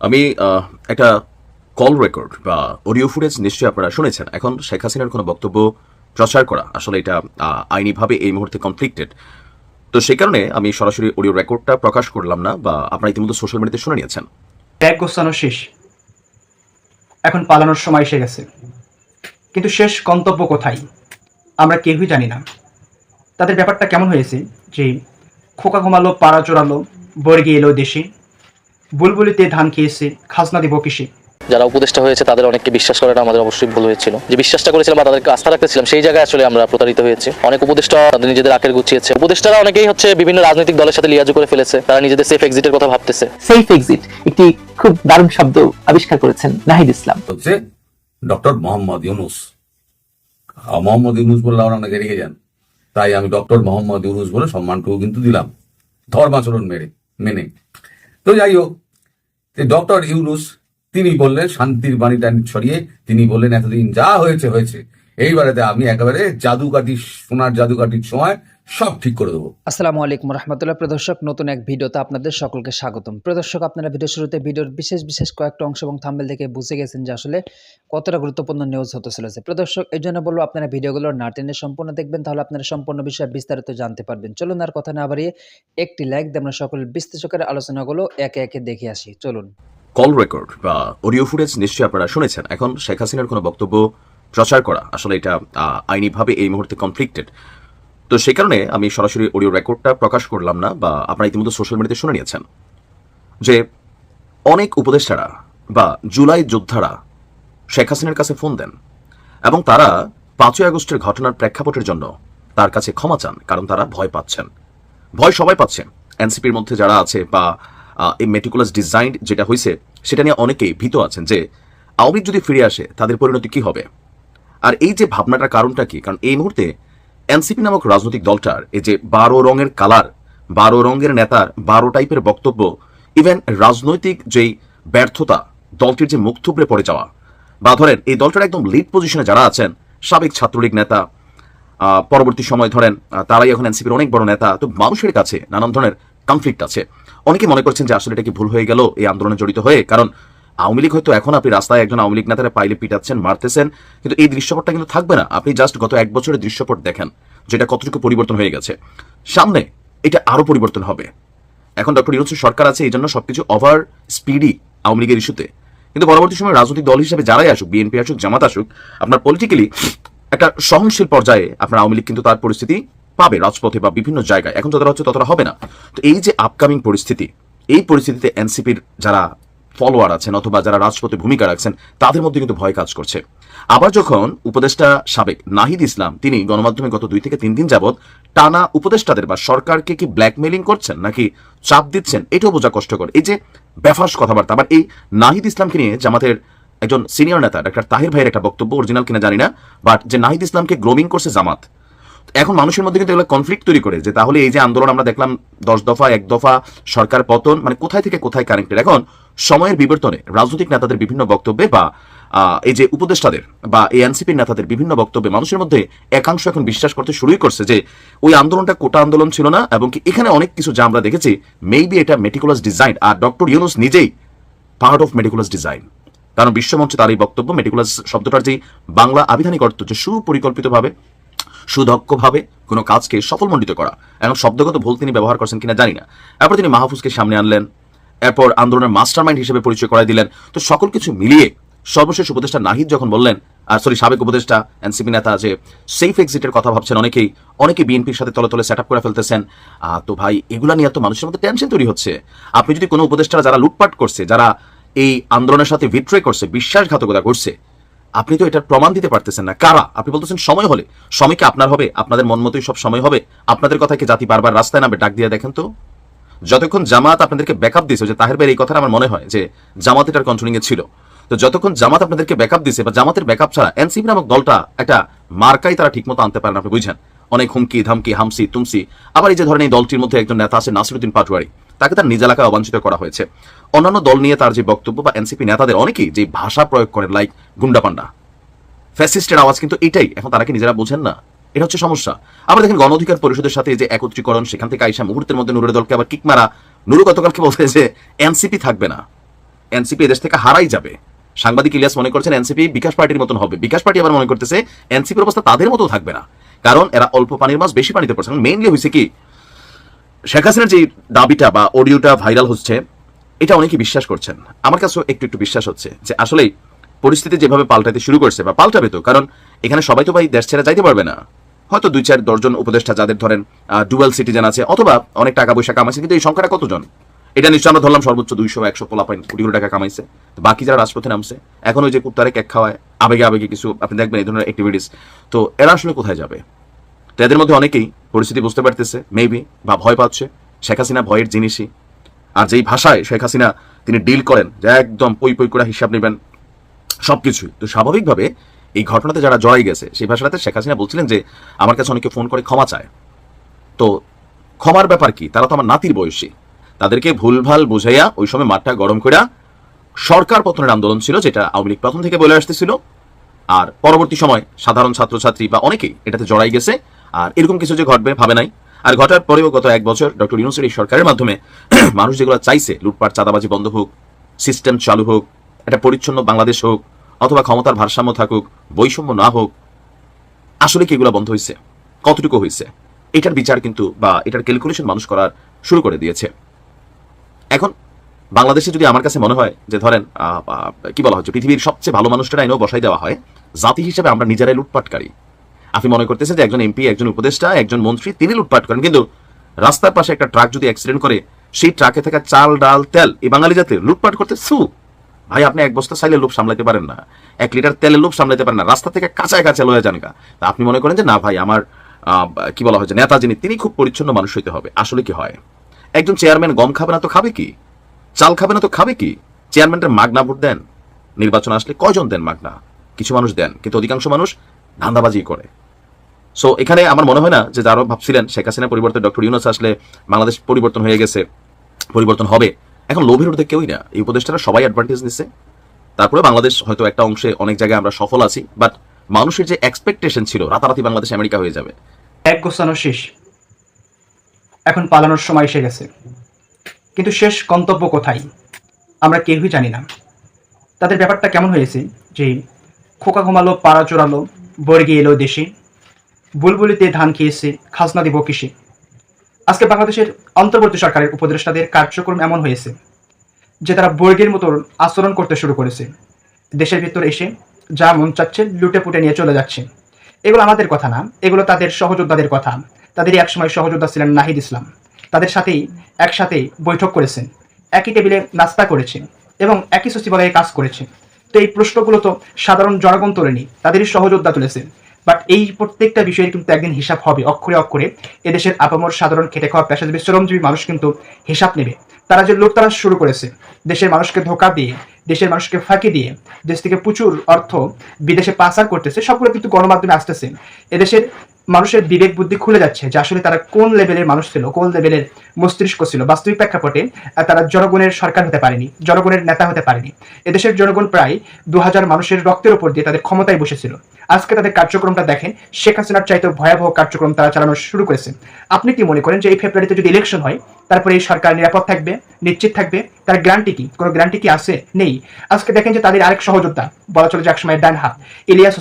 আমি একটা call record বা অডিও ফুটেজ নিশ্চয়ই আপনারা শুনেছেন। এখন শেখ হাসিনার কোনো বক্তব্য প্রচার করা আসলে এটা আইনিভাবে এই মুহূর্তে কনফ্লিক্টেড। তো সেই কারণে আমি সরাসরি অডিও রেকর্ডটা প্রকাশ করলাম না, বা আপনারা ইতিমধ্যে সোশ্যাল মিডিয়াতে শুনে নিয়েছেন। ব্যাগ গোছানো শেষ, এখন পালানোর সময় এসে গেছে। কিন্তু শেষ গন্তব্য কোথায় আমরা কেউই জানি না। তাদের ব্যাপারটা কেমন হয়েছে যে খোকা ঘুমালো, পাড়া চোরালো, বর্গি এলো দেশে, বুলবুলিতে ধান খেয়েছে, খাজনা দিব কিসে। যারা উপদেষ্টা হয়েছে তাদের অনেককে বিশ্বাস করাটা আমাদের অবশ্যই ভুল হয়েছিল। যে বিশ্বাসটা করেছিলাম বা তাদেরকে আস্থা রাখতেছিলাম, সেই জায়গায় আসলে আমরা প্রতারিত হয়েছি। অনেক উপদেষ্টা তাদের নিজেদের আকের গুছিয়েছে। উপদেষ্টারা অনেকেই বিভিন্ন রাজনৈতিক দলের সাথে লিয়াজু করে ফেলেছে। তারা নিজেদের সেফ এক্সিটের কথা ভাবতেছে। সেফ এক্সিট একটি খুব দারুণ শব্দ আবিষ্কার করেছেন নাহিদ ইসলাম। হচ্ছে ডক্টর মোহাম্মদ ইউনুস। মোহাম্মদ ইউনুস বললে আমার অনেকে রেগে যান, তাই আমি ডক্টর মোহাম্মদ ইউনুস বলে সম্মানটুকু কিন্তু দিলাম ধর্মাচরণ মেনে। তো যাই হোক, ডক্টর ইউনুস তিনি বললেন শান্তির বাণীটা ছড়িয়ে তিনি বললেন এতদিন যা হয়েছে হয়েছে, এইবারেতে আমি একেবারে সোনার জাদুকাঠির সময় সব ঠিক করে দেবো। আসসালামু আলাইকুম রহমতুল্লাহ। প্রদর্শক, নতুন এক ভিডিওতে আপনাদের সকলকে স্বাগতম। প্রদর্শক, আপনারা ভিডিও শুরুতে ভিডিওর বিশেষ কয়েকটা অংশ এবং থাম্বনেল থেকে বুঝে গেছেন যে আসলে কতটা গুরুত্বপূর্ণ নিউজ হতে চলেছে। প্রদর্শক, এই জন্য বলবো আপনারা ভিডিওগুলো না টেনে সম্পূর্ণ দেখবেন, তাহলে আপনারা সম্পূর্ণ বিষয়ে বিস্তারিত জানতে পারবেন। চলুন আর কথা না বাড়িয়ে একটি লাইক দিয়ে আমরা সকল বিশ্লেষকের আলোচনাগুলো একে একে দেখে আসি। চলুন। কল রেকর্ড বা অডিও ফুটেজ নিশ্চয়ই আপনারা শুনেছেন। এখন শেখ হাসিনার কোনো বক্তব্য প্রচার করা আসলে এটা আইনিভাবে এই মুহূর্তে কনফ্লিক্টেড। তো সেই কারণে আমি সরাসরি অডিও রেকর্ডটা প্রকাশ করলাম না, বা আপনারা ইতিমধ্যে সোশ্যাল মিডিয়াতে শুনে নিয়েছেন যে অনেক উপদেষ্টারা বা জুলাই যোদ্ধারা শেখ হাসিনার কাছে ফোন দেন এবং তারা 5ই আগস্টের ঘটনার প্রেক্ষাপটের জন্য তার কাছে ক্ষমা চান, কারণ তারা ভয় পাচ্ছেন। ভয় সবাই পাচ্ছেন, এনসিপির মধ্যে যারা আছে, বা এই মেটিকুলাস ডিজাইন যেটা হয়েছে সেটা নিয়ে অনেকেই ভীত আছেন যে আওয়ামী লীগ যদি ফিরে আসে তাদের পরিণতি কি হবে। আর এই যে ভাবনাটার কারণটা কি, কারণ এই মুহূর্তে এনসিপি নামক রাজনৈতিক দলটার এই যে 12 রঙের কালার, 12 রঙের নেতার 12 টাইপের বক্তব্য, ইভেন রাজনৈতিক যেই ব্যর্থতা, দলটির যে মুখ থুবড়ে পড়ে যাওয়া, বা ধরেন এই দলটার একদম লিড পজিশনে যারা আছেন, সাবেক ছাত্রলীগ নেতা, পরবর্তী সময় ধরেন তারাই এখন এনসিপির অনেক বড় নেতা, তো মানুষের কাছে নানান ধরনের কনফ্লিক্ট আছে। অনেকে মনে করছেন যে আসলে এটা কি ভুল হয়ে গেল এই আন্দোলনে জড়িত হয়ে, কারণ আওয়ামী লীগ হয়তো এখন আপনি রাস্তায় একজন আওয়ামী লীগ নেতারা পাইলে পিটাচ্ছেন, মারতেছেন, কিন্তু এই দৃশ্যপটটা কিন্তু থাকবে না। আপনি জাস্ট গত 1 বছরের দৃশ্যপট দেখেন যেটা কতটুকু পরিবর্তন হয়ে গেছে। সামনে এটা আরো পরিবর্তন হবে। এখন ডক্টর ইউনূসের সরকার আছে, এই জন্য সবকিছু ওভার স্পিডি আওয়ামী লীগের ইস্যুতে, কিন্তু পরবর্তী সময় রাজনৈতিক দল হিসেবে যারাই আসুক, বিএনপি আসুক, জামাত আসুক, আপনার পলিটিক্যালি একটা সহনশীল পর্যায়ে আপনার আওয়ামী লীগ কিন্তু তার পরিস্থিতি পাবে রাজপথে বা বিভিন্ন জায়গায়। এখন যতটা হচ্ছে ততটা হবে না। তো এই যে আপকামিং পরিস্থিতি, এই পরিস্থিতিতে এনসিপির যারা ফলোয়ার আছেন অথবা যারা রাজপথে ভূমিকা রাখছেন তাদের মধ্যে কিন্তু ভয় কাজ করছে। আবার যখন উপদেষ্টা সাবেক নাহিদ ইসলাম তিনি গণমাধ্যমে গত 2 থেকে 3 দিন যাবৎ টানা উপদেষ্টাদের বা সরকারকে কি ব্ল্যাকমেলিং করছেন নাকি চাপ দিচ্ছেন, এটাও বোঝা কষ্টকর। এই যে বেফাস কথাবার্তা। আবার এই নাহিদ ইসলামকে নিয়ে জামাতের একজন সিনিয়র নেতা ডাক্তার তাহির ভাইয়ের একটা বক্তব্য, অরিজিনাল কিনা জানি না, বাট যে নাহিদ ইসলামকে গ্রোমিং করছে জামাত। এখন মানুষের মধ্যে কিন্তু এগুলো কনফ্লিক্ট তৈরি করে যে তাহলে এই যে আন্দোলন আমরা দেখলাম 10 দফা 1 দফা সরকার পতন, মানে কোথায় থেকে কোথায় কানেক্টেড। এখন সময়ের বিবর্তনে রাজনৈতিক নেতাদের বিভিন্ন বক্তব্যে বা এই যে উপদেষ্টাদের বা এই এনসিপির নেতাদের বিভিন্ন বক্তব্যে মানুষের মধ্যে একাংশ এখন বিশ্বাস করতে শুরুই করছে যে ওই আন্দোলনটা কোটা আন্দোলন ছিল না, এবং কি এখানে অনেক কিছু যা আমরা দেখেছি মেবি এটা মেটিকুলাস ডিজাইন। আর ডক্টর ইউনূস নিজেই পার্ট অফ মেটিকুলাস ডিজাইন, কারণ বিশ্বমঞ্চে তার এই বক্তব্য মেটিকুলাস শব্দটার যে বাংলা আবিধানিক অর্থ হচ্ছে সুপরিকল্পিতভাবে, সুদক্ষভাবে কোনো কাজকে সফলমণ্ডিত করা। এখন শব্দগত ভুল তিনি ব্যবহার করছেন কিনা জানি না। এরপর তিনি মাহফুজকে সামনে আনলেন, এরপর আন্দোলনের মাস্টারমাইন্ড হিসেবে পরিচয় করাই দিলেন। তো সকল কিছু মিলিয়ে সর্বশেষ উপদেষ্টা নাহিদ যখন বললেন, সাবেক উপদেষ্টা এনসিপি নেতা যে সেফ এক্সিটের কথা ভাবছেন অনেকেই বিএনপির সাথে তলে তলে সেট আপ করে ফেলতেছেন। তো ভাই, এগুলা নিয়ে তো মানুষের মধ্যে টেনশন তৈরি হচ্ছে। আপনি যদি কোনো উপদেষ্টারা যারা লুটপাট করছে, যারা এই আন্দোলনের সাথে ভিট্রে করছে, বিশ্বাসঘাতকতা করছে, আপনি তো এটার প্রমাণ দিতে পারতেছেন না। কারা? আপনি বলতেছেন সময় হলে। সময় কি আপনার হবে? আপনাদের মন মতোই সব সময় হবে? আপনাদের কথাকে জাতি বারবার রাস্তায় নামবে? ডাক দিয়ে দেখেন তো। যতক্ষণ জামাত আপনাদেরকে ব্যাকআপ দিয়েছে, যে তাহের ভাইয়ের এই কথাটা আমার মনে হয় যে জামাত এটার কন্ট্রোলিং এ ছিল, তো যতক্ষণ জামাত আপনাদেরকে ব্যাকআপ দিয়েছে বা জামাতের ব্যাকআপ ছাড়া এনসিপি নামক দলটা একটা মার্কাই তারা ঠিকমতো আনতে পারেন, আপনি বুঝছেন। অনেক হুমকি ধামকি, হামসি তুমসি। আবার এই যে ধরেন এই দলটির মধ্যে একজন নেতা আছে নাসিরুদ্দিন পাটোয়ারি, তাকে তার নিজ এলাকায় অবাঞ্ছিত করা হয়েছে। অন্যান্য দল নিয়ে তার যে বক্তব্য বা এনসিপি নেতাদের অনেকেই যে ভাষা প্রয়োগ করেন, লাইক গুন্ডা পান্ডা, ফ্যাসিস্টের আওয়াজ, কিন্তু এটাই এখন তারা কি নিজেরা বোঝেন না? এটা হচ্ছে সমস্যা। আবার দেখেন গণ অধিকার পরিষদের সাথে যে একত্রীকরণ, সেখান থেকে আইসা মুহূর্তের মধ্যে নুরের দলকে আবার কিক মারা। নুরু গতকালকে বলছে যে এনসিপি থাকবে না, এনসিপি এদেশ থেকে হারাই যাবে। সাংবাদিক ইলিয়াস মনে করছেন এনসিপি বিকাশ পার্টির মতন হবে, বিকাশ পার্টি আবার মনে করতেছে এনসিপির অবস্থা তাদের মতো থাকবে না, কারণ এরা অল্প পানির মাছ বেশি পানিতে পড়ছে। মেইনলি হয়েছে কি, শেখ হাসিনার যে দাবিটা বা অডিওটা ভাইরাল হচ্ছে, এটা অনেকে বিশ্বাস করছেন। আমার কাছেও একটু একটু বিশ্বাস হচ্ছে যে আসলেই পরিস্থিতি যেভাবে পাল্টাতে শুরু করছে বা পাল্টাবে তো, কারণ এখানে সবাই তো ভাই দেশ ছেড়ে যাইতে পারবে না। হয়তো 2-4 জন উপদেষ্টা যাদের ধরেন ডুয়াল সিটিজেন আছে অথবা অনেক টাকা পয়সা কামাইছে, কিন্তু এই সংখ্যাটা কতজন? এটা নিশ্চয় আমরা ধরলাম সর্বোচ্চ 200-100 পোলাপাইন কোটি কোটি টাকা কামাইছে। তো বাকি যারা রাজপথে নামছে এখন ওই যে কুত্তারে কেক খাওয়ায় আবেগে আবেগে কিছু আপনি দেখবেন এই ধরনের অ্যাক্টিভিটিস, তো এরা আসলে কোথায় যাবে? তো এদের মধ্যে অনেকেই পরিস্থিতি বুঝতে পারতেছে মেবি, বা ভয় পাচ্ছে। শেখ হাসিনা ভয়ের জিনিসই, আর যেই ভাষায় শেখ হাসিনা তিনি ডিল করেন যে একদম পই পই করে হিসাব নেবেন সবকিছুই, তো স্বাভাবিকভাবে এই ঘটনাতে যারা জড়াই গেছে সেই ভাষাটাতে শেখ হাসিনা বলছিলেন যে আমার কাছে অনেকে ফোন করে ক্ষমা চায়। তো ক্ষমার ব্যাপার কি? তারা তো আমার নাতির বয়সী, তাদেরকে ভুলভাল বুঝাইয়া ওই সময় মাঠটা গরম করে সরকার পতনের আন্দোলন ছিল, যেটা আওয়ামী লীগ প্রথম থেকে বলে আসতেছিল। আর পরবর্তী সময় সাধারণ ছাত্রছাত্রী বা অনেকেই এটাতে জড়াই গেছে, আর এরকম কিছু যে ঘটবে ভাবে নাই। আর ঘটার পরেও গত 1 বছর ডক্টর ইউনূসের এই সরকারের মাধ্যমে মানুষ যেগুলো চাইছে, লুটপাট চাঁদাবাজি বন্ধ হোক, সিস্টেম চালু হোক, একটা পরিচ্ছন্ন বাংলাদেশ হোক, অথবা ক্ষমতার ভারসাম্য থাকুক, বৈষম্য না হোক, আসলে কি এগুলো বন্ধ হয়েছে? কতটুকু হয়েছে? এটার বিচার কিন্তু বা এটার ক্যালকুলেশন মানুষ করার শুরু করে দিয়েছে। এখন বাংলাদেশে যদি আমার কাছে মনে হয় যে ধরেন কি বলা হচ্ছে, পৃথিবীর সবচেয়ে ভালো মানুষটা আইনও বসাই দেওয়া হয়, জাতি হিসেবে আমরা নিজেরাই লুটপাটকারী। আপনি মনে করতেছেন যে একজন এমপি, একজন উপদেষ্টা, একজন মন্ত্রী তিনি লুটপাট করেন, কিন্তু রাস্তার পাশে একটা ট্রাক যদি অ্যাক্সিডেন্ট করে সেই ট্রাকে থাকা চাল ডাল তেল এই বাঙালি জাতির লুটপাট করতে ভাই আপনি 1 বস্তা চাইলে লোভ সামলাতে পারেন না, 1 লিটার তেলের লোভ সামলাতে পারেন না, রাস্তা থেকে কাঁচায় কাঁচা লয়ে যান গা। তা আপনি মনে করেন যে না ভাই আমার কি বলা হয়েছে নেতা যিনি তিনি খুব পরিচ্ছন্ন মানুষ হইতে হবে। আসলে কি হয়? একজন চেয়ারম্যান গম খাবে না তো খাবে কি? চাল খাবে না তো খাবে কি? চেয়ারম্যানটা মাগনা ভোট দেন, নির্বাচন আসলে কয়জন দেন মাগনা? কিছু মানুষ দেন, কিন্তু অধিকাংশ মানুষ ধান্দাবাজি করে। সো এখানে আমার মনে হয় না যে যারা ভাবছিলেন শেখ হাসিনা পরিবর্তে ডক্টর ইউনূস আসলে বাংলাদেশ পরিবর্তন হয়ে গেছে, পরিবর্তন হবে, এখন লোভের ঊর্ধ্বে কেউই না। এই উপদেষ্টারা সবাই অ্যাডভান্টেজ নিচ্ছে। তারপরে বাংলাদেশ হয়তো একটা অংশে অনেক জায়গায় আমরা সফল আছি, বাট মানুষের যে এক্সপেকটেশন ছিল রাতারাতি বাংলাদেশ আমেরিকা হয়ে যাবে, এক গোছানো শেষ, এখন পালানোর সময় এসে গেছে। কিন্তু শেষ গন্তব্য কোথায় আমরা কেউই জানি না। তাদের ব্যাপারটা কেমন হয়েছে যে খোকা ঘুমালো, পাড়া চোরালো, বর্গি এলো দেশে, বুলবুলিতে ধান খেয়েছে, খাজনা দিব কিসে। আজকে বাংলাদেশের অন্তর্বর্তী সরকারের উপদেষ্টাদের কার্যক্রম এমন হয়েছে যে তারা বর্গের মতো আচরণ করতে শুরু করেছে। দেশের ভিতর এসে যা মন চাচ্ছে লুটে পুটে নিয়ে চলে যাচ্ছে। এগুলো আমাদের কথা না, এগুলো তাদের সহযোদ্ধাদের কথা। তাদেরই একসময় সহযোদ্ধা ছিলেন নাহিদ ইসলাম, তাদের সাথেই একসাথে বৈঠক করেছেন, একই টেবিলে নাস্তা করেছেন এবং একই সচিবালয়ে কাজ করেছেন। তো এই প্রশ্নগুলো তো সাধারণ জনগণ তোলেনি, তাদেরই সহযোদ্ধা তুলেছেন। বাট এই প্রত্যেকটা বিষয়ের কিন্তু একদিন হিসাব হবে, অক্ষরে অক্ষরে এদেশের আপামর সাধারণ খেটে খাওয়া পেশাজীবী শ্রমজীবী মানুষ কিন্তু হিসাব নেবে। তারা যে লুটতরাজ শুরু করেছে, দেশের মানুষকে ধোঁকা দিয়ে, দেশের মানুষকে ফাঁকি দিয়ে দেশ থেকে প্রচুর অর্থ বিদেশে পাচার করতেছে, সবগুলো কিন্তু গণমাধ্যমে আসতেছে। এদেশের মানুষের বিবেক বুদ্ধি খুলে যাচ্ছে যে আসলে তারা কোন লেভেলের মানুষ ছিল, কোন লেভেলের মস্তিষ্ক ছিল। বাস্তবিক প্রেক্ষাপটে তারা জনগণের সরকার হতে পারেনি, জনগণের নেতা হতে পারেনি। এদেশের জনগণ প্রায় 2000 মানুষের রক্তের উপর দিয়ে তাদের ক্ষমতায় বসেছিল। আজকে তাদের কার্যক্রমটা দেখেন, শেখ হাসিনার চাইতে ভয়াবহ কার্যক্রম তারা চালানো শুরু করেছে। আপনি কি মনে করেন যে এই ফেব্রুয়ারিতে যদি ইলেকশন হয় তারপরে এই সরকার নিরাপদ থাকবে, নিশ্চিত থাকবে? তার গ্যারান্টি কি? কোনো গ্যারান্টি কি আছে? নেই। আজকে দেখেন যে তাদের আরেক সহযোদ্ধা, বলা চলে যে একসময় ডান হাত, ইলিয়াস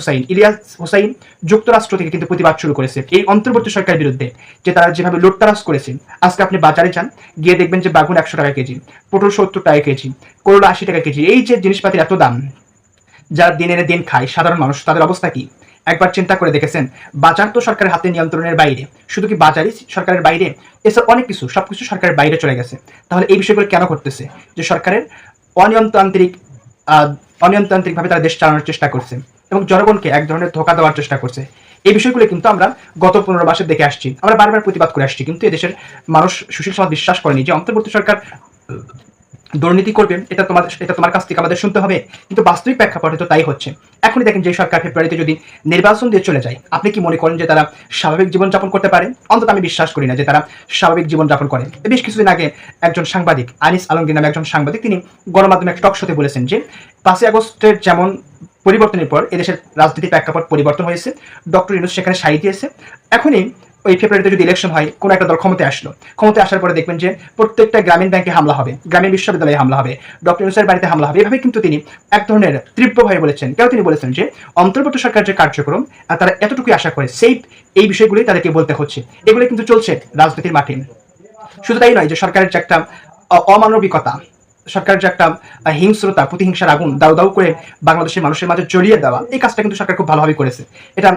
হোসাইন যুক্তরাষ্ট্র থেকে কিন্তু প্রতিবাদ শুরু করেছে এই অন্তর্বর্তী সরকারের বিরুদ্ধে, যে তারা যেভাবে লুটতরাজ করেছে। আজকে আপনি বাজারে যান, গিয়ে দেখবেন যে বাগুন 100 টাকা কেজি, পটল 70 টাকা কেজি, করলা 80 টাকা কেজি। এই যে জিনিসপাতির এত দাম, যারা দিন এনে দিন খায় সাধারণ মানুষ, তাদের অবস্থা কি একবার চিন্তা করে দেখেছেন? বাজার তো সরকারের হাতে নিয়ন্ত্রণের বাইরে। শুধু কি বাজারই সরকারের বাইরে? এসব অনেক কিছু, সবকিছু সরকারের বাইরে চলে গেছে। তাহলে এই বিষয়গুলো কেন ঘটতেছে? যে সরকারের অনিয়ন্ত্রিকভাবে তারা দেশ চালানোর চেষ্টা করছে এবং জনগণকে এক ধরনের ধোঁকা দেওয়ার চেষ্টা করছে। এই বিষয়গুলো কিন্তু আমরা গত 15 মাসে দেখে আসছি, আমরা বারবার প্রতিবাদ করে আসছি, কিন্তু এদেশের মানুষ সুশীল সমাজ বিশ্বাস করেনি যে অন্তর্বর্তী সরকার দুর্নীতি করবে। এটা তোমার কাছ থেকে আমাদের শুনতে হবে, কিন্তু বাস্তবিক প্রেক্ষাপটে তো তাই হচ্ছে। এখনই দেখেন যে সরকার ফেব্রুয়ারিতে যদি নির্বাচন দিয়ে চলে যায়, আপনি কি মনে করেন যে তারা স্বাভাবিক জীবনযাপন করতে পারে? অন্তত আমি বিশ্বাস করি না যে তারা স্বাভাবিক জীবনযাপন করে। বেশ কিছুদিন আগে একজন সাংবাদিক, আনিস আলমগীর নামে একজন সাংবাদিক, তিনি গণমাধ্যমে এক টক শোতে বলেছেন যে 5ই আগস্টের যেমন পরিবর্তনের পর এদেশের রাজনীতি প্রেক্ষাপট পরিবর্তন হয়েছে, ডক্টর ইউনূস সেখানে সাই দিয়েছে। এখনই ওই ফেব্রুয়ারিতে যদি ইলেকশন হয়, কোনো একটা দল ক্ষমতায় আসলো, ক্ষমতায় আসার পরে দেখবেন যে প্রত্যেকটা গ্রামীণ ব্যাংকে হামলা হবে, গ্রামীণ বিশ্ববিদ্যালয়ে হামলা হবে, ডক্টর ইউনূসের বাড়িতে হামলা হবে। এভাবে কিন্তু তিনি এক ধরনের তীব্রভাবে বলেছেন। কেন তিনি বলেছেন যে অন্তর্বর্তী সরকার যে কার্যক্রম তারা এতটুকুই আশা করে, সেই এই বিষয়গুলি তাদেরকে বলতে হচ্ছে। এগুলো কিন্তু চলছে রাজনীতির মাঠে। শুধু তাই নয়, যে সরকারের যে একটা অমানবিকতা, সরকারের যে একটা হিংস্রতা, প্রতিহিংসার আগুন দাউ দাউ করে বাংলাদেশের মানুষের মাঝে জ্বলিয়ে দেওয়া, এই কাজটা কিন্তু সরকার খুব ভালোভাবে করেছে। এটা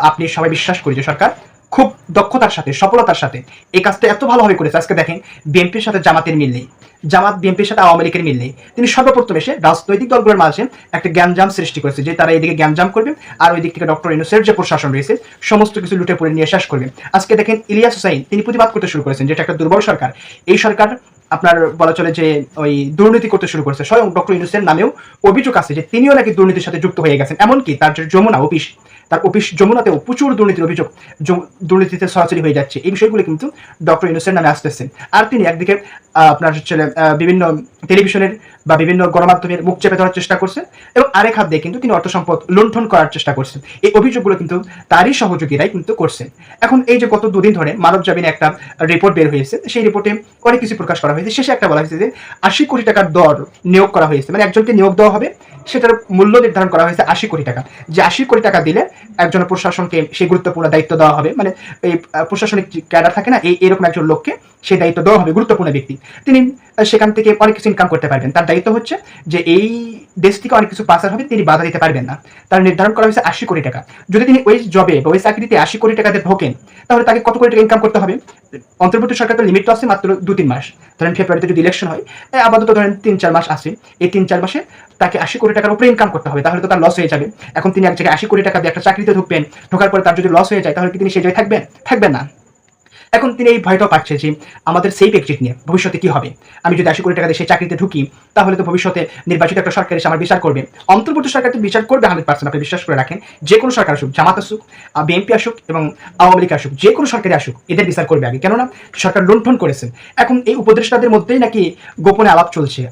আপনি সবাই বিশ্বাস করি যে সরকার খুব দক্ষতার সাথে, সফলতার সাথে এই কাজটা এত ভালোভাবে করেছে। আজকে দেখেন, বিএনপির সাথে জামাতের মিল নেই, জামাত বিএনপির সাথে আওয়ামী লীগের মিল নেই। তিনি সর্বপ্রথম এসে রাজনৈতিক দলগুলোর মাঝে একটা গ্যাঞ্জাম সৃষ্টি করেছে, যে তারা এদিকে গ্যাঞ্জাম করবে আর ওই দিক থেকে ডক্টর ইউনূসের যে প্রশাসন রয়েছে সমস্ত কিছু লুটে পড়ে নিয়ে শেষ করবে। আজকে দেখেন, ইলিয়াস হুসাইন তিনি প্রতিবাদ করতে শুরু করেছেন, যেটা একটা দুর্বল সরকার। এই সরকার আপনার বলা চলে যে ওই দুর্নীতি করতে শুরু করেছে। স্বয়ং ডক্টর ইউনূসের নামেও অভিযোগ আছে যে তিনিও নাকি দুর্নীতির সাথে যুক্ত হয়ে গেছেন। এমনকি তার যে যমুনা অফিস, তার অফিস যমুনাতেও প্রচুর দুর্নীতির অভিযোগ, দুর্নীতিতে সরাসরি হয়ে যাচ্ছে। এই বিষয়গুলো কিন্তু ডক্টর ইউনূসের নামে আসতেছে। আর তিনি একদিকে আপনার হচ্ছে বিভিন্ন টেলিভিশনের বা বিভিন্ন গণমাধ্যমের মুখ চেপে ধরার চেষ্টা করছেন, এবং আরেক হাত দিয়ে কিন্তু তিনি অর্থ সম্পদ লুণ্ঠন করার চেষ্টা করছেন। এই অভিযোগগুলো কিন্তু তারই সহযোগীরাই কিন্তু করছেন। এখন এই যে গত দুদিন ধরে মানব জামিনে একটা রিপোর্ট বের হয়েছে, সেই রিপোর্টে অনেক কিছু প্রকাশ করা হয়েছে। শেষে একটা বলা হয়েছে যে 80 কোটি টাকার দর নিয়োগ করা হয়েছে, মানে একজনকে নিয়োগ দেওয়া হবে, সেটার মূল্য নির্ধারণ করা হয়েছে 80 কোটি টাকা। যে 80 কোটি টাকা দিলে একজন প্রশাসনকে সেই গুরুত্বপূর্ণ দায়িত্ব দেওয়া হবে, মানে এই প্রশাসনিক ক্যাডার থাকে না, এরকম একজন লোককে সেই দায়িত্ব দেওয়া হবে, গুরুত্বপূর্ণ ব্যক্তি। তিনি সেখান থেকে অনেক কিছু ইনকাম করতে পারবেন। তার দায়িত্ব হচ্ছে যে এই দেশ থেকে অনেক কিছু পাচার হবে, তিনি বাধা দিতে পারবেন না। তার নির্ধারণ করা হয়েছে 80 কোটি টাকা। যদি তিনি ওই জবে বা ওই চাকরিতে 80 কোটি টাকাতে ঢোকেন, তাহলে তাকে কত কোটি টাকা ইনকাম করতে হবে? অন্তর্বর্তী সরকার তো লিমিট আছে মাত্র 2-3 মাস। ধরেন ফেব্রুয়ারিতে যদি ইলেকশন হয়, আপাতত ধরেন 3-4 মাস আছে। এই 3-4 মাসে তাকে 80 কোটি টাকার উপরে ইনকাম করতে হবে, তাহলে তো তার লস হয়ে যাবে। এখন তিনি এক জায়গায় 80 কোটি টাকা দিয়ে একটা চাকরিতে ঢুকবেন, ঢোকার পরে তার যদি লস হয়ে যায়, তাহলে কি তিনি সেই জায়গায় থাকবেন না। এখন তিনি এই ভয়টাও পাচ্ছে যে আমাদের সেফ এক্সিট নিয়ে ভবিষ্যতে কি হবে। আমি যদি 80 কোটি টাকা দিয়ে সেই চাকরিতে ঢুকি, তাহলে তো ভবিষ্যতে নির্বাচিত একটা সরকার এসে আমার বিচার করবে। অন্তর্বর্তী সরকার তো বিচার করবে 100%, আপনি বিশ্বাস করে রাখেন। যে কোনো সরকার আসুক, জামাত আসুক, বিএনপি আসুক এবং আওয়ামী লীগ আসুক, যে কোনো সরকারে আসুক, এদের বিচার করবে আগে। কেননা সরকার লুণ্ঠন করেছেন। এখন এই উপদেষ্টাদের মধ্যেই নাকি গোপনে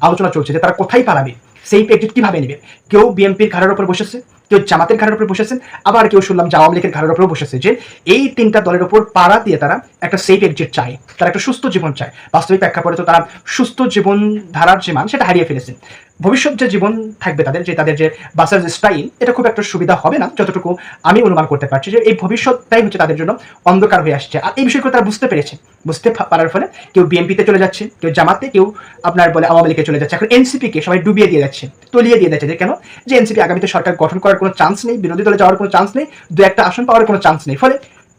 আলোচনা চলছে যে তারা কোথায় পালাবে, সেফ এক্সিট কিভাবে নেবে। কেউ বিএনপির ঘাড়ের উপর বসেছে, কেউ জামাতের ঘাড়ের উপর বসেছেন, আবার কেউ শুনলাম যে আওয়ামী লীগের ঘাড়ের উপর বসেছে, যে এই 3টা দলের উপর পাড়া দিয়ে তারা একটা সেফ এক্সিট চায়, তারা একটা সুস্থ জীবন চায়। বাস্তবিক প্রেক্ষাপটে তো তারা সুস্থ জীবন ধারার যে মান, সেটা হারিয়ে ফেলেছেন। ভবিষ্যৎ যে জীবন থাকবে তাদের যে বাঁচার যে স্টাইল, এটা খুব একটা সুবিধা হবে না, যতটুকু আমি অনুমান করতে পারছি। যে এই ভবিষ্যৎটাই হচ্ছে তাদের জন্য অন্ধকার হয়ে আসছে। আর এই বিষয়গুলো তারা বুঝতে পারার ফলে কেউ বিএনপিতে চলে যাচ্ছে, কেউ জামাতে, কেউ আপনার বলে আওয়ামী লীগে চলে যাচ্ছে। এখন এনসিপিকে সবাই ডুবিয়ে দিয়ে যাচ্ছে, তলিয়ে দিয়ে যাচ্ছে। যে কেন? যে এনসিপি আগামীতে সরকার গঠন করার কোনো চান্স নেই, বিরোধী দলে যাওয়ার কোনো চান্স নেই, 2-1টা আসন পাওয়ার কোনো চান্স নেই। ফলে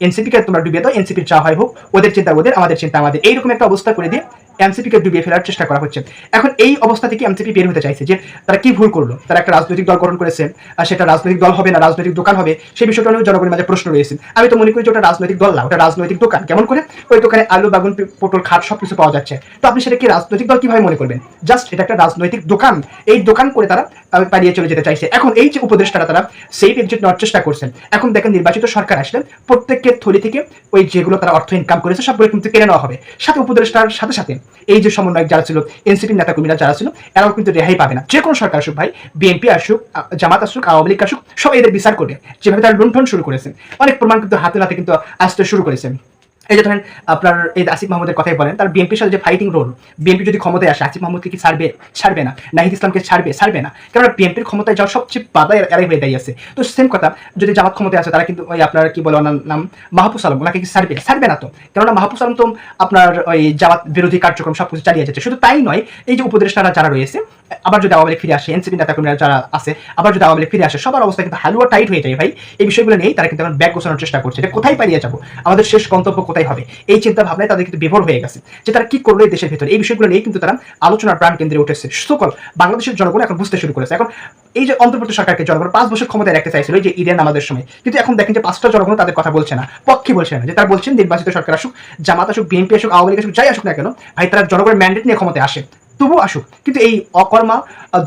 এনসিপিকে তোমরা ডুবিয়ে দাও, এনসিপির চা হয় হোক, ওদের চিন্তা ওদের, আমাদের চিন্তা আমাদের, এইরকম একটা অবস্থা করে দিয়ে এনসিপিকে ডুবিয়ে ফেলার চেষ্টা করা হচ্ছে। এখন এই অবস্থা থেকে এনসিপি বের হতে চাইছে যে তারা কি ভুল করলো। তারা একটা রাজনৈতিক দল গঠন করেছে, আর সেটা রাজনৈতিক দল হবে না, রাজনৈতিক দোকান হবে, সেই বিষয়টা নিয়েও জনগণের মাঝে প্রশ্ন রয়েছে। আমি তো মনে করি যে ওটা রাজনৈতিক দল না, ওটা রাজনৈতিক দোকান। কেমন করে? ওই দোকানে আলু, বাগুন, পটল, খাট সবকিছু পাওয়া যাচ্ছে। তো আপনি সেটা কি রাজনৈতিক দল কিভাবে মনে করবেন? জাস্ট এটা একটা রাজনৈতিক দোকান। এই দোকান করে তারা পালিয়ে চলে যেতে চাইছে। এখন এই যে উপদেষ্টারা তারা সেফ এক্সিট নেওয়ার চেষ্টা করছেন। এখন দেখেন, নির্বাচিত সরকার আসলে প্রত্যেকের থলি থেকে ওই যেগুলো তারা অর্থ ইনকাম করেছে সবগুলো কিন্তু কেড়ে নেওয়া হবে। সাথে উপদেষ্টার সাথে সাথে এই যে সমন্বয়ক যারা ছিল, এনসিপির নেতাকর্মীরা যারা ছিল, এরাও কিন্তু রেহাই পাবে না। যে কোনো সরকার আসুক ভাই, বিএনপি আসুক, জামাত আসুক, আওয়ামী লীগ আসুক, সব এদের বিচার করবে। যেভাবে তারা লুণ্ঠন শুরু করেছেন, অনেক প্রমাণ কিন্তু হাতে কিন্তু আসতে শুরু করেছেন। এই যে ধরেন আপনার এই আসিফ মাহমুদের কথাই বলেন, তার বিএনপির সাথে যে ফাইটিং রোল, বিএনপি যদি ক্ষমতায় আসে আসিফ মাহমুদকে কি ছাড়বে না, নাহিদ ইসলামকে ছাড়বে না। কেননা বিএনপির ক্ষমতায় যাওয়ার সবচেয়ে বাধা এরাই হয়ে দাঁড়িয়েছে। তো সেম কথা, যদি জামাত ক্ষমতায় আসে, তারা কিন্তু ওই আপনার কি বলে ওনার নাম মাহফুজ আলম, ওনাকে কি ছাড়বে না তো। কেননা মাহফুজ আলম তো আপনার ওই জামাত বিরোধী কার্যক্রম সবকিছু চালিয়ে যাচ্ছে। শুধু তাই নয়, এই যে উপদেষ্টারা যারা রয়েছে, আবার যদি আওয়ামী লীগ ফিরে আসে, এনসিপি নেতাকর্মীরা যারা আছে, আবার যদি আওয়ামী লীগ ফিরে আসে, সবার অবস্থা কিন্তু হালুয়া টাইট হয়ে যায় ভাই। এই বিষয়গুলো নিয়েই তারা কিন্তু এখন ব্যাগ গোছানোর চেষ্টা করছে, যে কোথায় পালিয়ে যাবো, আমাদের শেষ গন্তব্য কোথায় হবে। এই চিন্তা ভাবনায় তাদের কিন্তু বিভোর হয়ে গেছে যে তারা কি করলো এই দেশের ভিতরে। এই বিষয়গুলো নিয়ে কিন্তু তারা আলোচনার প্রাণ কেন্দ্রে উঠেছে। সকল বাংলাদেশের জনগণ এখন বুঝতে শুরু করেছে। এখন এই যে অন্তর্বর্তী সরকারকে জনগণ 5 বছর ক্ষমতায় রাখতে চাইছিল, এই যে ঈদের নামাজের সময়, কিন্তু এখন দেখেন যে 5টা জনগণ তাদের কথা বলছে না, পক্ষে বলছে না। যে তারা বলছেন নির্বাচিত সরকার আসুক, জামাত আসুক, বিএনপি আসুক, আওয়ামী লীগ আসুক, যাই আসুক না কেন ভাই, তারা জনগণের ম্যান্ডেট নিয়ে ক্ষমতায় আসে, তবু আসুক। কিন্তু এই অকর্মা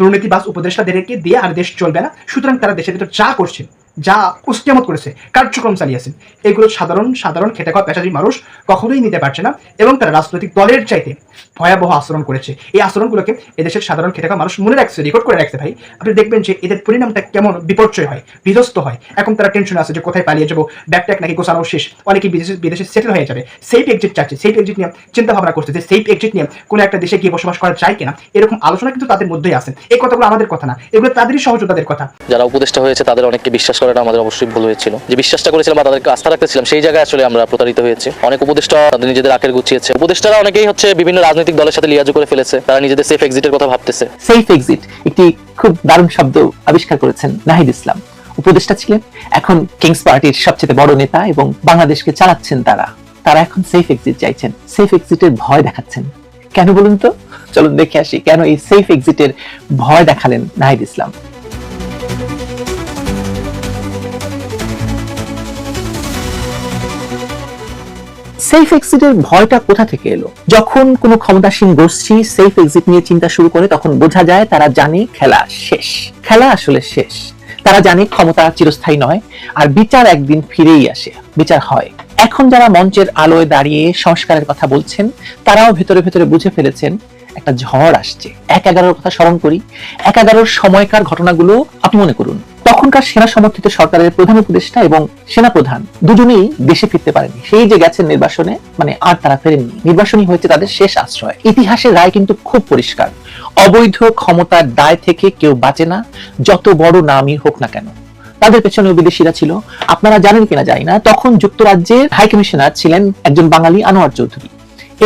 দুর্নীতিবাজ উপদেষ্টাদেরকে দিয়ে আর দেশ চলবে না। সুতরাং তারা দেশের ভিতর যা করছে যা কুস্তিয়ামত করেছে, কার্যক্রম চালিয়েছে, এগুলো সাধারণ খেটে খাওয়া পেশাজীবী মানুষ কখনোই নিতে পারছে না, এবং তারা রাজনৈতিক দলের চাইতে ভয়াবহ আচরণ করেছে। এই আচরণগুলোকে এদেশের সাধারণ খেটে খাওয়া মানুষ মনে রাখছে, রেকর্ড করে রাখছে ভাই। আপনি দেখবেন যে এদের পরিণামটা কেমন বিপর্যয় হয়, বিধ্বস্ত হয়। এখন তারা টেনশন আছে যে কোথায় পালিয়ে যাবো, ব্যাগট্যাগ নাকি গোছানো শেষ, অনেকে বিদেশে সেটেল হয়ে যাবে, সেফ এক্সিট চাচ্ছে, সেফ এক্সিট নিয়ে চিন্তা ভাবনা করছে যে সেফ এক্সিট নিয়ে কোনো একটা দেশে গিয়ে বসবাস করা যায় কিনা, এরকম আলোচনা কিন্তু তাদের মধ্যেই আছে। এই কথাগুলো আমাদের কথা না, এগুলো তাদেরই সহযোগিতাদের কথা। যারা উপদেষ্টা হয়েছে তাদের অনেককে বিশ্বাস করাটা আমাদের অবশ্যই ভুল হয়েছিল। যে বিশ্বাসটা করেছিলাম বা তাদেরকে আস্থা রাখতেছিলাম সেই জায়গায় আসলে আমরা প্রতারিত হয়েছি। অনেক উপদেষ্টা তাদের নিজেদের আখের গুছিয়েছে। উপদেষ্টারা অনেকেই হচ্ছে বিভিন্ন রাজনৈতিক দলের সাথে লিয়াজু করে ফেলেছে, তারা নিজেদের সেফ এক্সিটের কথা ভাবতেছে। সেফ এক্সিট একটি খুব দারুণ শব্দ আবিষ্কার করেছেন নাহিদ ইসলাম। উপদেষ্টা ছিলেন, এখন কিংস পার্টির সবচেয়ে বড় নেতা এবং বাংলাদেশকে চালাচ্ছেন তারা এখন সেফ এক্সিট চাইছেন, সেফ এক্সিটের ভয় দেখাচ্ছেন। কেন বলুন তো? চলুন দেখে আসি কেন এই সেফ এক্সিটের ভয় দেখালেন নাহিদ ইসলাম। সেফ এক্সিটের ভয়টা কোথা থেকে এলো? যখন কোনো ক্ষমতাসীন গোষ্ঠী সেফ এক্সিট নিয়ে চিন্তা শুরু করে তখন বোঝা যায় তারা জানে খেলা শেষ, খেলা আসলে শেষ। তারা জানে ক্ষমতা চিরস্থায়ী নয়, আর বিচার একদিন ফিরেই আসে, বিচার হয়। এখন যারা মঞ্চের আলোয় দাঁড়িয়ে সংস্কারের কথা বলছেন তারাও ভেতরে ভেতরে বুঝে ফেলেছেন একটা ঝড় আসছে। ১/১১ কথা স্মরণ করি, ১/১১ সময়কার ঘটনাগুলো আপনি মনে করুন। তখনকার সেনা সমর্থিত সরকারের প্রধান উপদেষ্টা এবং সেনাপ্রধান দুজনেই দেশে ফিরতে পারেনি। সেই যে গেছেন নির্বাসনে, মানে আর তারা ফেরেননি। নির্বাসনই হয়েছে তাদের শেষ আশ্রয়। ইতিহাসের রায় কিন্তু খুব পরিষ্কার, অবৈধ ক্ষমতার দায় থেকে কেউ বাঁচে না, যত বড় নামই হোক না কেন। তাদের পেছনে বিদেশিরা ছিল। আপনারা জানেন কিনা জানি না, তখন যুক্তরাজ্যের হাই কমিশনার ছিলেন একজন বাঙালি, আনোয়ার চৌধুরী,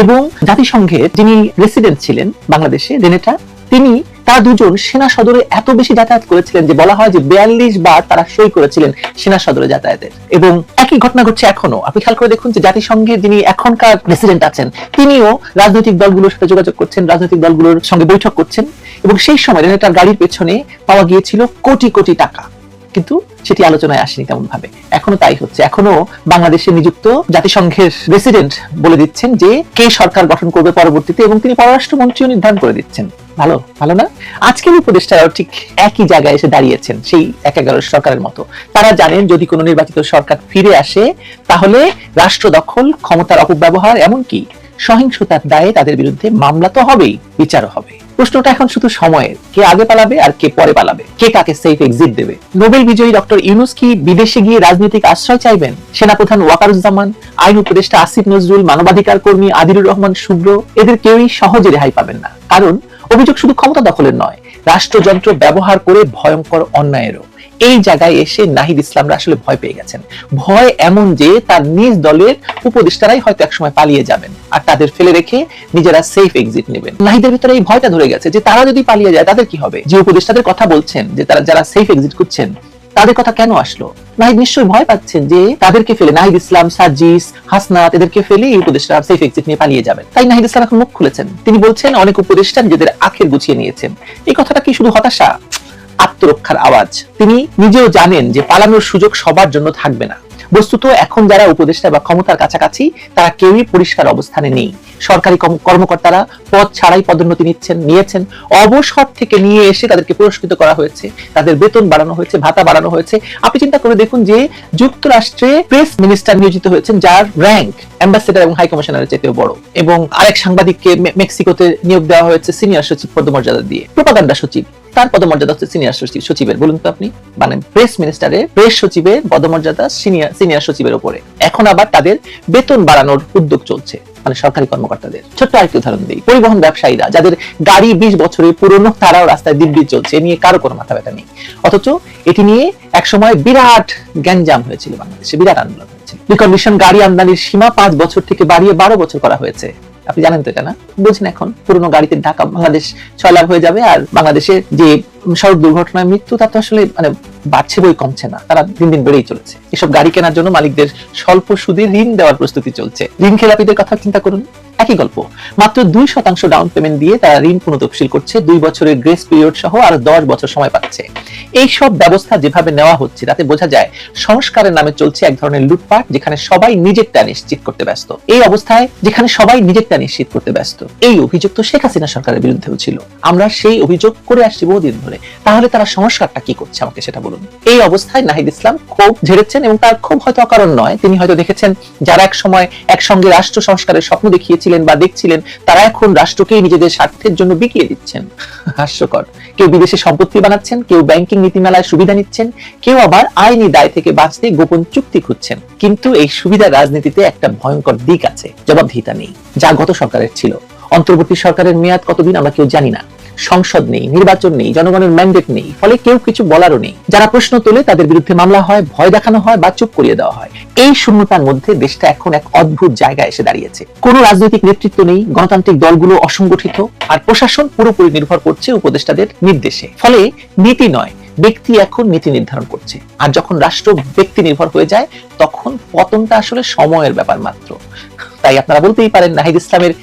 এবং জাতিসংঘের যিনি রেসিডেন্ট ছিলেন বাংলাদেশে, রেনেটা, তিনি, তারা দুজন সেনা সদরে এত বেশি যাতায়াত করেছিলেন যে বলা হয় যে ৪২ বার তারা সই করেছিলেন সেনা সদরে যাতায়াতের। এবং একই ঘটনা ঘটছে এখনো। আপনি খেয়াল করে দেখুন যে জাতিসংঘের যিনি এখনকার প্রেসিডেন্ট আছেন তিনিও রাজনৈতিক দলগুলোর সাথে যোগাযোগ করছেন, রাজনৈতিক দলগুলোর সঙ্গে বৈঠক করছেন, এবং সেই সময় রেনেটার গাড়ির পেছনে পাওয়া গিয়েছিল কোটি কোটি টাকা, কিন্তু সেটি আলোচনায় আসেনি তেমন ভাবে। এখনো তাই হচ্ছে। এখনো বাংলাদেশে নিযুক্ত জাতিসংঘের রেসিডেন্ট বলে দিচ্ছেন যে কে সরকার গঠন করবে পরবর্তীতে, এবং তিনি পররাষ্ট্রমন্ত্রীও নির্ধারণ করে দিচ্ছেন। ভালো ভালো না? আজকের উপদেষ্টারাও ঠিক একই জায়গায় এসে দাঁড়িয়েছেন, সেই ১/১১ সরকারের মতো। তারা জানেন যদি কোনো নির্বাচিত সরকার ফিরে আসে তাহলে রাষ্ট্র দখল, ক্ষমতার অপব্যবহার, এমনকি সহিংসতার দায়ে তাদের বিরুদ্ধে মামলা তো হবেই, বিচারও হবে। প্রশ্নটা এখন শুধু সময়ের, কে আগে পালাবে আর কে পরে পালাবে, কে কাকে সেফ এক্সিট দেবে। নোবেল বিজয়ী ডক্টর ইউনূস কি বিদেশে গিয়ে রাজনৈতিক আশ্রয় চাইবেন? সেনাপ্রধান ওয়াকারুজ্জামান, আইন উপদেষ্টা আসিফ নজরুল, মানবাধিকার কর্মী আদিলুর রহমান শুভ্র, এদের কেউই সহজে রেহাই পাবেন না। কারণ অভিযোগ শুধু ক্ষমতা দখলের নয়, রাষ্ট্রযন্ত্র ব্যবহার করে ভয়ঙ্কর অন্যায়েরও। এই জায়গায় এসে নাহিদ ইসলামরা আসলে ভয় পেয়ে গেছেন। ভয় এমন যে তার নিজ দলের উপদেষ্টারাই হয়তো একসময় পালিয়ে যাবেন আর তাদের ফেলে রেখে নিজেরা সেফ এক্সিট নেবেন। নাহিদের ভিতরে এই ভয়টা ধরে গেছে যে তারা যদি পালিয়ে যায় তাদের কি হবে। যে উপদেষ্টাদের কথা বলছেন যে তারা যারা সেফ এক্সিট করছেন তাদের কথা কেন আসলো? নাহিদ নিশ্চয়ই ভয় পাচ্ছেন যে তাদেরকে ফেলে, নাহিদ ইসলাম, সাজিস, হাসনাত, এদেরকে ফেলে এই উপদেষ্টা সেফ এক্সিট নিয়ে পালিয়ে যাবেন। তাই নাহিদ ইসলাম এখন মুখ খুলেছেন। তিনি বলছেন অনেক উপদেষ্টা নিজেদের আখের গুছিয়ে নিয়েছেন। এই কথাটা কি শুধু হতাশা? আত্মরক্ষার আওয়াজ। তিনি নিজেও জানেন যে পালানোর সুযোগ সবার জন্য থাকবে না। বস্তুত এখন যারা উপদেষ্টা বা ক্ষমতার কাছাকাছি তারা কেউই পরিষ্কার অবস্থানে নেই। সরকারি কর্মকর্তারা পদ ছাড়াই পদোন্নতি নিয়েছেন, অবসর থেকে নিয়ে এসে তাদেরকে পুরস্কৃত করা হয়েছে, তাদের বেতন বাড়ানো হয়েছে, ভাতা বাড়ানো হয়েছে। আপনি চিন্তা করে দেখুন যে যুক্তরাষ্ট্রে প্রেস মিনিস্টার নিয়োজিত হয়েছেন যার র্যাঙ্ক অ্যাম্বাসেডর এবং হাই কমিশনারের চেয়েও বড়, এবং আরেক সাংবাদিককে মেক্সিকোতে নিয়োগ দেওয়া হয়েছে সিনিয়র সচিব পদমর্যাদা দিয়ে। প্রোপাগান্ডা সচিব, তার পদমর্যাদা হচ্ছে সিনিয়র সচিবের। বলুন তো আপনি, মানে প্রেস মিনিস্টারের প্রেস সচিবের পদমর্যাদা সিনিয়র সচিবের উপরে। এখন আবার তাদের বেতন বাড়ানোর উদ্যোগ চলছে, মানে সরকারি কর্মকর্তাদের। ছোট্ট আরেকটি উদাহরণ দিই, পরিবহন ব্যবসায়ীরা যাদের গাড়ি 20 বছরের পুরনো, তারাও রাস্তায় দিব্যি চলছে, এ নিয়ে কারো কোনো মাথা ব্যথা নেই। অথচ এটি নিয়ে একসময় বিরাট গ্যাঞ্জাম হয়েছিল বাংলাদেশে, বিরাট আন্দোলন হয়েছিল। রিকন্ডিশন গাড়ি আমদানির সীমা 5 বছর থেকে বাড়িয়ে 12 বছর করা হয়েছে। আপনি জানেন তো এটা না? বুঝছেন এখন পুরনো গাড়িতে ঢাকা বাংলাদেশ 6 লাখ হয়ে যাবে, আর বাংলাদেশে যে সড়ক দুর্ঘটনায় মৃত্যু তা তো আসলে মানে বাড়ছে বই কমছে না, তারা দিন দিন বেড়েই চলেছে। এসব গাড়ি কেনার জন্য মালিকদের স্বল্প সুদে ঋণ দেওয়ার প্রস্তুতি চলছে। ঋণ খেলাপিদের কথা চিন্তা করুন, একই গল্প। মাত্র 2% ডাউন পেমেন্ট দিয়ে তারা ঋণ পুনঃতফসিল করছে, 2 বছরের গ্রেস পিরিয়ড সহ আর 10 বছর সময় পাচ্ছে। এই সব ব্যবস্থা যেভাবে নেওয়া হচ্ছে তাতে বোঝা যায় সংস্কারের নামে চলছে এক ধরনের লুটপাট, যেখানে সবাই নিজেরটা নিশ্চিত করতে ব্যস্ত। এই অবস্থায় যেখানে সবাই নিজেরটা নিশ্চিত করতে ব্যস্ত, এই অভিযোগ তো শেখ হাসিনা সরকারের বিরুদ্ধেও ছিল। আমরা সেই অভিযোগ করে আসছি বহুদিন ধরে। তাহলে তারা সংস্কারটা কি করছে আমাকে সেটা বলুন। এই অবস্থায় নাহিদ ইসলাম ক্ষোভ ঝেড়েছেন, এবং তার ক্ষোভ হয়তো অকারণ নয়। তিনি হয়তো দেখেছেন যারা এক সময় একসঙ্গে রাষ্ট্র সংস্কারের স্বপ্ন দেখিয়েছিলেন বা দেখছিলেন, তারা এখন রাষ্ট্রকেই নিজেদের স্বার্থের জন্য বিকিয়ে দিচ্ছেন। হাস্যকর। কেউ বিদেশে সম্পত্তি বানাচ্ছেন, কেউ ব্যাংকিং নীতিমালায় সুবিধা নিচ্ছেন, কেউ আবার আইনি দায় থেকে বাঁচতে গোপন চুক্তি খুঁজছেন। কিন্তু এই সুবিধা রাজনীতিতে একটা ভয়ঙ্কর দিক আছে, জবাবদিহিতা নেই, যা গত সরকারের ছিল। অন্তর্বর্তী সরকারের মেয়াদ কতদিন আমরা কেউ জানি না। সংসদ নেই, নির্বাচন নেই, জনগণের ম্যান্ডেট নেই, ফলে কেউ কিছু বলারও নেই। যারা প্রশ্ন তোলে তাদের বিরুদ্ধে মামলা হয়, ভয় দেখানো হয় বা চুপ করিয়ে দেওয়া হয়। এই শূন্যতার মধ্যে দেশটা এখন এক অদ্ভুত জায়গায় এসে দাঁড়িয়েছে। কোনো রাজনৈতিক নেতৃত্ব নেই, গণতান্ত্রিক দলগুলো অসংগঠিত, আর প্রশাসন পুরোপুরি নির্ভর করছে উপদেষ্টাদের নির্দেশে। ফলে নীতি নয়, ব্যক্তি এখন নীতি নির্ধারণ করছে। আর যখন রাষ্ট্র ব্যক্তি নির্ভর হয়ে যায়, তখন পতনটা আসলে সময়ের ব্যাপার মাত্র। তাই আপনারা বলতেই পারেন নাহিদ ইসলামের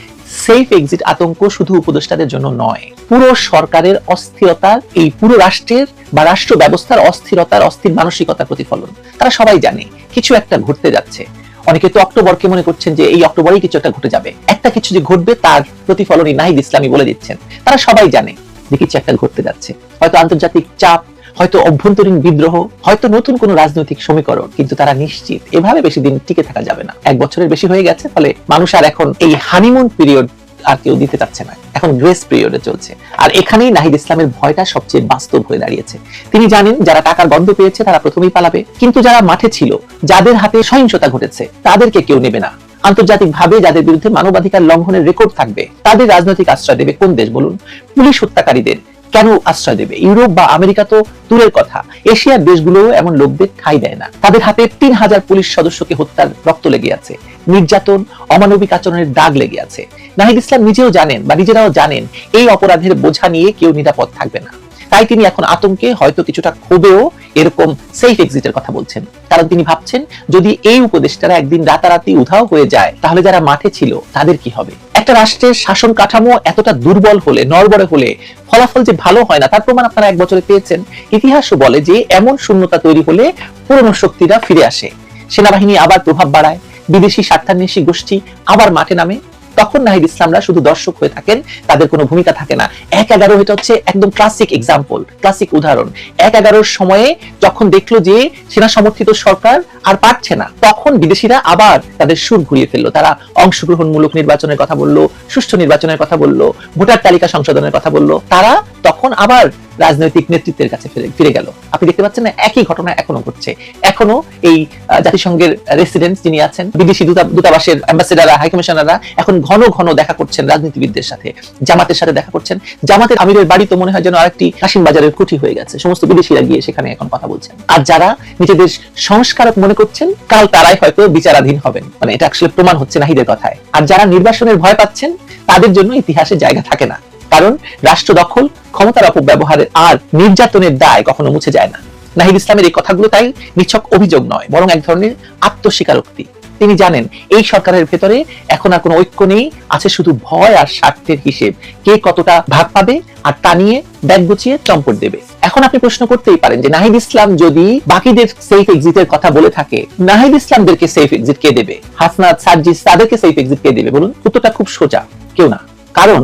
সেফ এক্সিট আতঙ্ক শুধু উপদেষ্টাদের জন্য নয়, পুরো সরকারের অস্থিরতার, এই পুরো রাষ্ট্রের বা রাষ্ট্র ব্যবস্থার অস্থিরতার, অস্থির মানসিকতার প্রতিফলন। তারা সবাই জানে কিছু একটা ঘটতে যাচ্ছে। অনেকে তো অক্টোবরকে মনে করছেন যে এই অক্টোবরেই কিছু একটা ঘটে যাবে, একটা কিছু যে ঘটবে তার প্রতিফলনই নাহিদ ইসলামী বলে দিচ্ছেন। তারা সবাই জানে যে কিছু একটা ঘটতে যাচ্ছে, হয়তো আন্তর্জাতিক চাপ, হয়তো অভ্যন্তরীণ বিদ্রোহ, হয়তো নতুন কোন রাজনৈতিক সমীকরণ। কিন্তু তারা নিশ্চিত এভাবে বেশি দিন টিকে থাকা যাবে না। 1 বছরের বেশি হয়ে গেছে, ফলে মানুষ আর এখন এই হানিমুন পিরিয়ড আর কেউ দিতে চাচ্ছে না, এখন গ্রেস পিরিয়ডে চলছে। আর এখানেই নাহিদ ইসলামের ভয়টা সবচেয়ে বাস্তব হয়ে দাঁড়িয়েছে। তিনি জানেন যারা টাকার গন্ধ পেয়েছে তারা প্রথমেই পালাবে, কিন্তু যারা মাঠে ছিল, যাদের হাতে সহিংসতা ঘটেছে, তাদেরকে কেউ নেবে না। আন্তর্জাতিক ভাবে যাদের বিরুদ্ধে মানবাধিকার লঙ্ঘনের রেকর্ড থাকবে, তাদের রাজনৈতিক আশ্রয় দেবে কোন দেশ বলুন? পুলিশ হত্যাকারীদের কেন আশ্রয় দেবে? ইউরোপ বা আমেরিকা তো দূরের কথা, এশিয়ার দেশগুলো এমন লোকদের ঠাঁই দেয় না। তাদের হাতে 3000 পুলিশ সদস্যকে হত্যার রক্ত লেগে আছে, নির্যাতন, অমানবিক আচরণের দাগ লেগে আছে। নাহিদ ইসলাম নিজেও জানেন বা নিজেরাও জানেন এই অপরাধের বোঝা নিয়ে কেউ নিরাপদ থাকবে না। তাই তিনি এখন আতঙ্কে, হয়তো কিছুটা ক্ষোভেও এরকম সেফ এক্সিটের কথা বলছেন। কারণ তিনি ভাবছেন যদি এই উপদেষ্টারা একদিন রাতারাতি উধাও হয়ে যায়, তাহলে যারা মাঠে ছিল তাদের কি হবে? একটা রাষ্ট্রের শাসন কাঠামো এতটা দুর্বল হলে, নড়বড়ে হলে ফলাফল যে ভালো হয় না, তার প্রমাণ আপনারা 1 বছরে পেয়েছেন। ইতিহাসও বলে যে এমন শূন্যতা তৈরি হলে পুরনো শক্তিরা ফিরে আসে, সেনাবাহিনী আবার প্রভাব বাড়ায়, বিদেশি স্বার্থান্বেষী গোষ্ঠী আবার মাঠে নামে। তখন নাহিদ ইসলামরা শুধু দর্শক হয়ে থাকেন, তাদের কোনো ভূমিকা থাকে না। 1/11 এটা হচ্ছে একদম ক্লাসিক এক্সাম্পল, ক্লাসিক উদাহরণ। 1/11 সময়ে যখন দেখলো যে সেনা সমর্থিত সরকার আর পারছে না, তখন বিদেশিরা আবার তাদের সুর ঘুরিয়ে ফেললো। তারা অংশগ্রহণমূলক নির্বাচনের কথা বললো, সুষ্ঠু নির্বাচনের কথা বললো, ভোটার তালিকা সংশোধনের কথা বললো। তারা তখন আবার রাজনৈতিক নেতৃত্বের কাছে ফিরে গেল। আপনি দেখতে পাচ্ছেন না, একই ঘটনা এখনো ঘটছে। এখনো এই জাতিসংঘের রেসিডেন্ট যিনি আছেন, বিদেশি দূতাবাসের অ্যাম্বাসেডাররা, হাইকমিশনাররা এখন ঘন ঘন দেখা করছেন রাজনীতিবিদদের সাথে, জামাতের সাথে দেখা করছেন। জামাতের আমিরের বাড়ি তো মনে হয় যেন আরেকটি কাশিম বাজারের কুঠি হয়ে গেছে। সমস্ত বিদেশিরা গিয়ে সেখানে এখন কথা বলছেন। আর যারা নিজেদের সংস্কারক মনে করছেন, কাল তারাই হয়তো বিচারাধীন হবেন। মানে এটা আসলে প্রমাণ হচ্ছে নাহিদের কথায়। আর যারা নির্বাসনের ভয় পাচ্ছেন, তাদের জন্য ইতিহাসে জায়গা থাকে না। কারণ রাষ্ট্র দখল, ক্ষমতার অপব্যবহারের আর নির্যাতনের দায় কখনো মুছে যায় না। নাহিদ ইসলামের এই কথাগুলো তাই নিছক অভিযোগ নয়, বরং এক ধরনের আত্মস্বীকারোক্তি। তিনি জানেন এই সরকারের ভেতরে এখন আর কোনো ঐক্য নেই, আছে শুধু ভয় আর স্বার্থের হিসেব, কে কতটা ভাগ পাবে আর তা নিয়ে ব্যাগ গুছিয়ে চম্পট দেবে। এখন আপনি প্রশ্ন করতেই পারেন যে নাহিদ ইসলাম যদি বাকিদের সেফ এক্সিটের কথা বলে থাকে, নাহিদ ইসলামদেরকে সেফ এক্সিট কে দেবে? হাসনাত, সার্জিস, তাদেরকে সেফ এক্সিট কে দেবে বলুন? উত্তরটা খুব সোজা, কেউ না। কারণ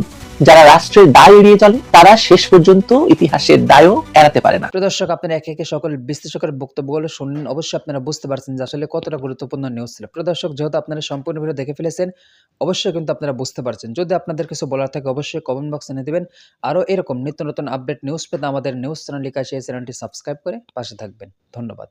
যারা রাষ্ট্রের দায় এড়িয়ে চলে, তারা শেষ পর্যন্ত ইতিহাসের দায়ও এড়াতে পারে না। প্রিয় দর্শক, আপনারা একে একে সকল বিশ্লেষকের বক্তব্যগুলো শুনলেন। অবশ্যই আপনারা বুঝতে পারছেন যে আসলে কতটা গুরুত্বপূর্ণ নিউজ ছিল। প্রিয় দর্শক, যেহেতু আপনারা সম্পূর্ণ ভিডিও দেখে ফেলেছেন, অবশ্যই কিন্তু আপনারা বুঝতে পারছেন। যদি আপনাদের কিছু বলার থাকে অবশ্যই কমেন্ট বক্সে জানিয়ে দিবেন। আরও এরকম নিত্য নতুন আপডেট নিউজ পেতে আমাদের নিউজ চ্যানেল লিখা সেই চ্যানেলটি সাবস্ক্রাইব করে পাশে থাকবেন। ধন্যবাদ।